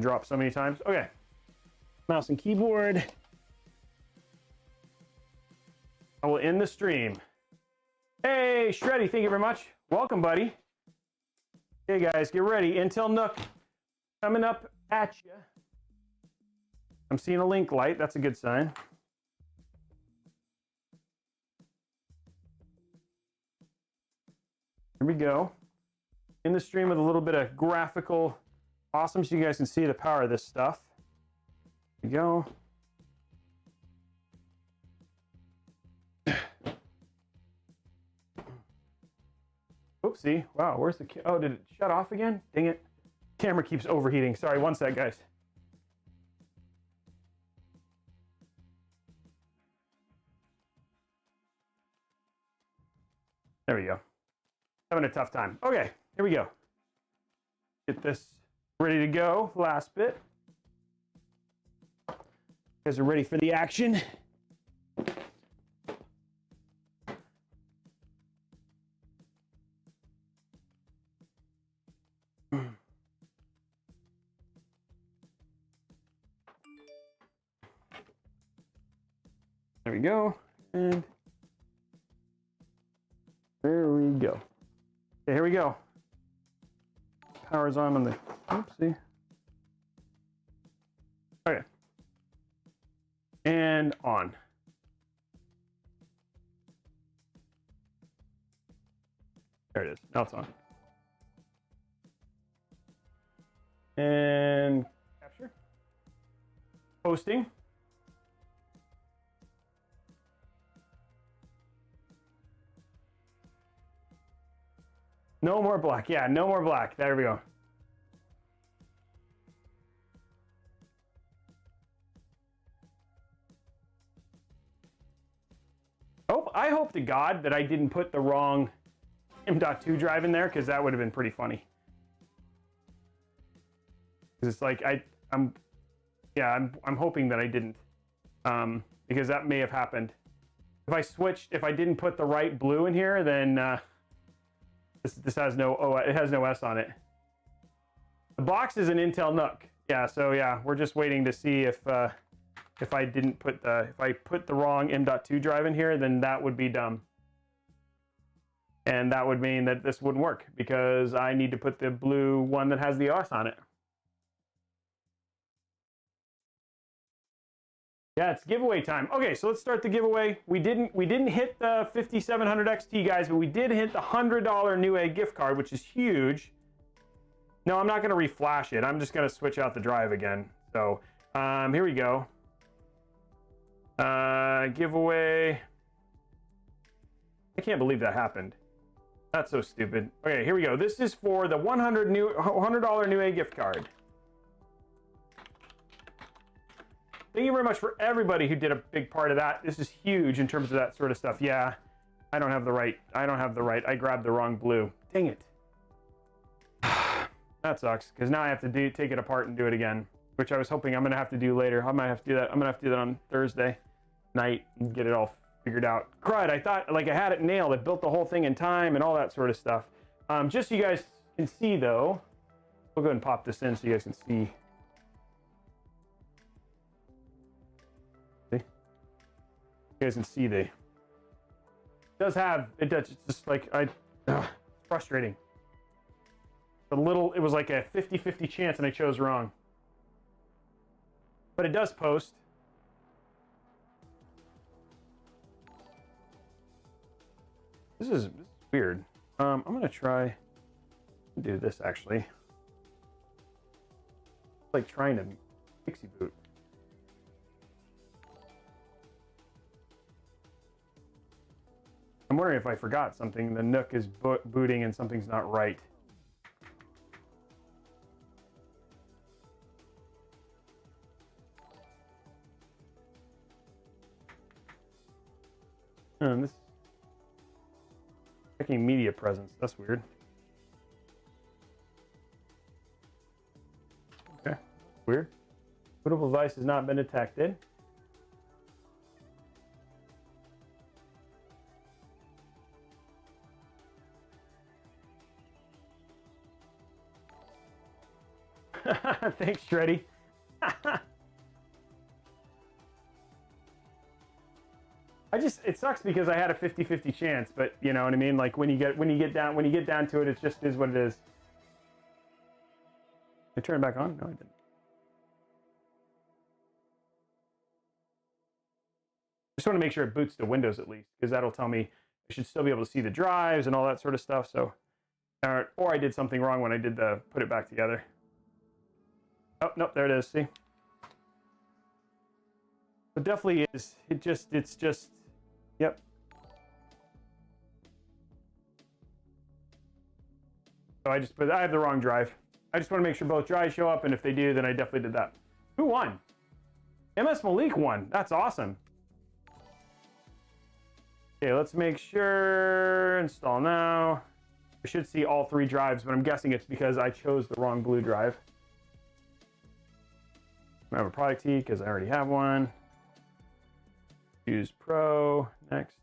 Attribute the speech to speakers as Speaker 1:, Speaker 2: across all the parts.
Speaker 1: Drop so many times. Okay. Mouse and keyboard. I will end the stream. Hey, Shreddy, thank you very much. Welcome, buddy. Hey, guys, get ready. Intel Nook coming up at you. I'm seeing a link light. That's a good sign. Here we go. In the stream with a little bit of graphical awesome so you guys can see the power of this stuff. Here we go. Oopsie. Wow, where's the oh, did it shut off again? Dang it. Camera keeps overheating. Sorry, one sec, guys. There we go. Having a tough time. Okay, here we go. Get this ready to go. Last bit. You guys are ready for the action. There we go. And there we go. Okay, here we go. Power's on the, oopsie. Okay. And on. There it is. Now it's on. And capture. Posting. No more black. Yeah, no more black. There we go. Oh, I hope to God that I didn't put the wrong M.2 drive in there, because that would have been pretty funny. Because it's like I'm hoping that I didn't, because that may have happened. If I didn't put the right blue in here, then this has no it has no S on it. The box is an Intel Nook. Yeah, so yeah, we're just waiting to see if I put the wrong M.2 drive in here, then that would be dumb. And that would mean that this wouldn't work, because I need to put the blue one that has the OS on it. Yeah, it's giveaway time. Okay, so let's start the giveaway. We didn't hit the 5700 XT, guys, but we did hit the $100 Newegg gift card, which is huge. No, I'm not going to reflash it. I'm just going to switch out the drive again. So here we go. Giveaway. I can't believe that happened. That's so stupid. Okay, here we go. This is for the $100 Newegg gift card. Thank you very much for everybody who did a big part of that. This is huge in terms of that sort of stuff. Yeah, I don't have the right. I grabbed the wrong blue. Dang it. That sucks, because now I have to take it apart and do it again, which I was hoping I'm going to have to do later. I might have to do that. I'm going to have to do that on Thursday night and get it all figured out. Crud, I thought like I had it nailed. I built the whole thing in time and all that sort of stuff. Just so you guys can see, though, we'll go ahead and pop this in so you guys can see. You guys can see it does it's just like it's frustrating. It was like a 50-50 chance and I chose wrong. But it does post. This is weird. I'm gonna try to do this actually. It's like trying to pixie boot. I'm wondering if I forgot something. The Nook is booting and something's not right. This checking media presence. That's weird. Okay, weird. Bootable device has not been detected. Thanks, Shreddy. It sucks because I had a 50-50 chance, but you know what I mean? Like when you get down to it, it just is what it is. I turn it back on? No, I didn't. Just want to make sure it boots to Windows at least, because that'll tell me I should still be able to see the drives and all that sort of stuff. So, or I did something wrong when I did put it back together. Oh, nope, there it is. See? It definitely is. It's just, yep. So I have the wrong drive. I just want to make sure both drives show up, and if they do, then I definitely did that. Who won? MS Malik won. That's awesome. Okay, let's make sure, install now. I should see all 3 drives, but I'm guessing it's because I chose the wrong blue drive. I have a product key because I already have one. Use Pro, next.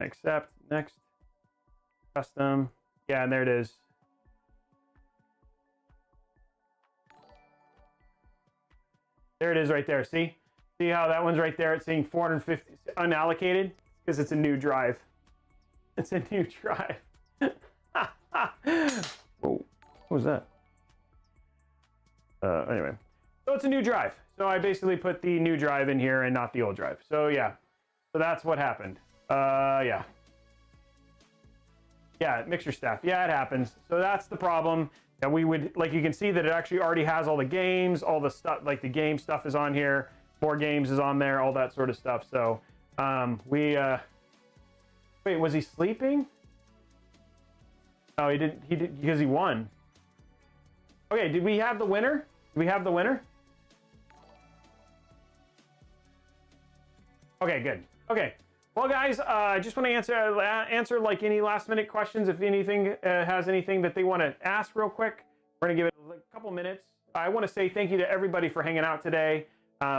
Speaker 1: Accept, next. Custom, yeah, and there it is. There it is right there, see? See how that one's right there? It's saying 450 unallocated because it's a new drive. It's a new drive. Whoa, what was that? Anyway, so it's a new drive. So I basically put the new drive in here and not the old drive. So yeah, so that's what happened. Yeah. Yeah, mixer staff. Yeah, it happens. So that's the problem. And we would, like, you can see that it actually already has all the games, all the stuff, like the game stuff is on here. More games is on there, all that sort of stuff. So wait, was he sleeping? Oh, he did because he won. Okay, did we have the winner? Did we have the winner? Okay, good. Okay, well, guys, I just want to answer like any last minute questions. If anything has anything that they want to ask real quick, we're gonna give it like a couple minutes. I want to say thank you to everybody for hanging out today.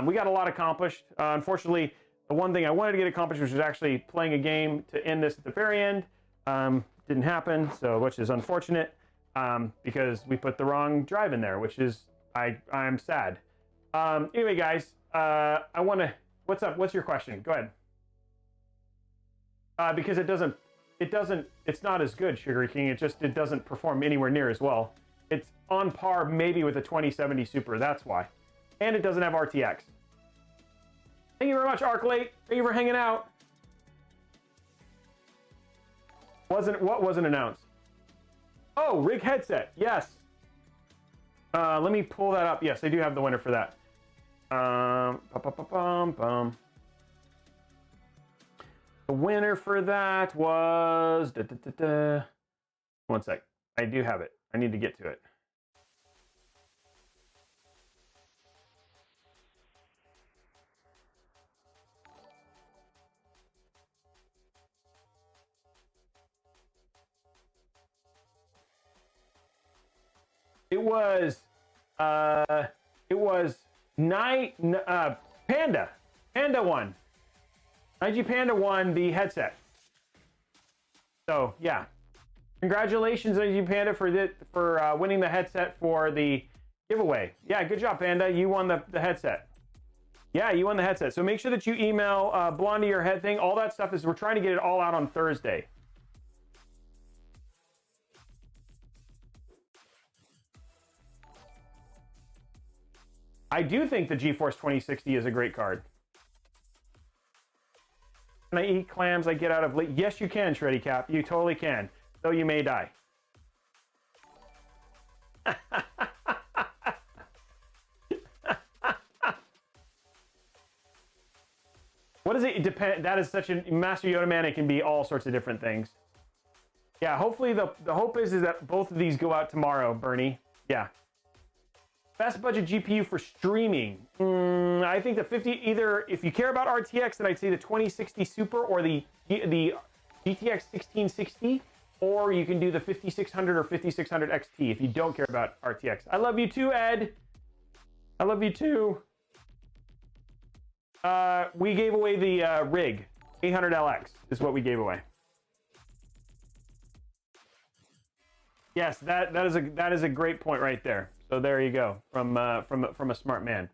Speaker 1: We got a lot accomplished. Unfortunately, the one thing I wanted to get accomplished, which was actually playing a game to end this at the very end, didn't happen. So, which is unfortunate because we put the wrong drive in there, which is I'm sad. Anyway, guys, I want to. What's up? What's your question? Go ahead. Because it's not as good, Sugar King. It doesn't perform anywhere near as well. It's on par maybe with a 2070 Super. That's why. And it doesn't have RTX. Thank you very much, Arclate. Thank you for hanging out. What wasn't announced? Oh, rig headset. Yes. Let me pull that up. Yes, I do have the winner for that. The winner for that was... One sec. I do have it. I need to get to it. It was Panda. Panda won. IG Panda won the headset. So yeah, congratulations, IG Panda, for winning the headset for the giveaway. Yeah, good job, Panda. You won the headset. Yeah, you won the headset. So make sure that you email Blondie your head thing. All that stuff we're trying to get it all out on Thursday. I do think the GeForce 2060 is a great card. Can I eat clams I get out of late? Yes, you can, Shreddy Cap. You totally can. Though you may die. What does it depend? That is such a Master Yoda Man. It can be all sorts of different things. Yeah, hopefully the hope is that both of these go out tomorrow, Bernie. Yeah. Best budget GPU for streaming. I think the 50, either if you care about RTX, then I'd say the 2060 Super or the GTX 1660, or you can do the 5600 or 5600 XT if you don't care about RTX. I love you too, Ed. I love you too. We gave away the rig. 800LX is what we gave away. Yes, that is a great point right there. So there you go from a smart man.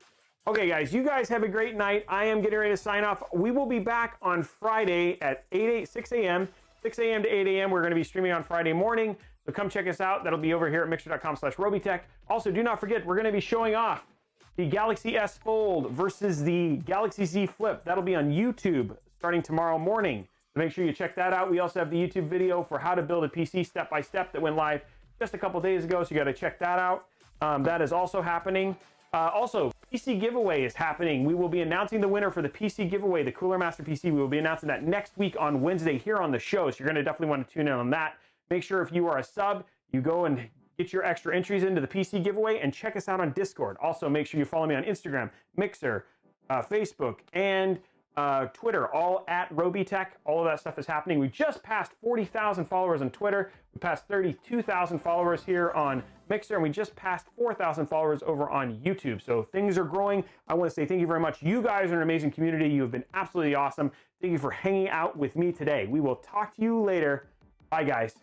Speaker 1: Okay, guys, you guys have a great night. I am getting ready to sign off. We will be back on Friday at 6 a.m. to 8 a.m. We're going to be streaming on Friday morning. So come check us out. That'll be over here at mixer.com/Robeytech. Also, do not forget, we're going to be showing off the Galaxy S Fold versus the Galaxy Z Flip. That'll be on YouTube starting tomorrow morning. So make sure you check that out. We also have the YouTube video for how to build a PC step-by-step that went live just a couple days ago, so you got to check that out. That is also happening. Also, PC giveaway is happening. We will be announcing the winner for the PC giveaway, the Cooler Master PC. We will be announcing that next week on Wednesday here on the show, so you're going to definitely want to tune in on that. Make sure if you are a sub, you go and get your extra entries into the PC giveaway, and check us out on Discord. Also, make sure you follow me on Instagram, Mixer, Facebook, and Twitter, all at Robeytech. All of that stuff is happening. We just passed 40,000 followers on Twitter. We passed 32,000 followers here on Mixer, and we just passed 4,000 followers over on YouTube. So things are growing. I want to say thank you very much. You guys are an amazing community. You have been absolutely awesome. Thank you for hanging out with me today. We will talk to you later. Bye, guys.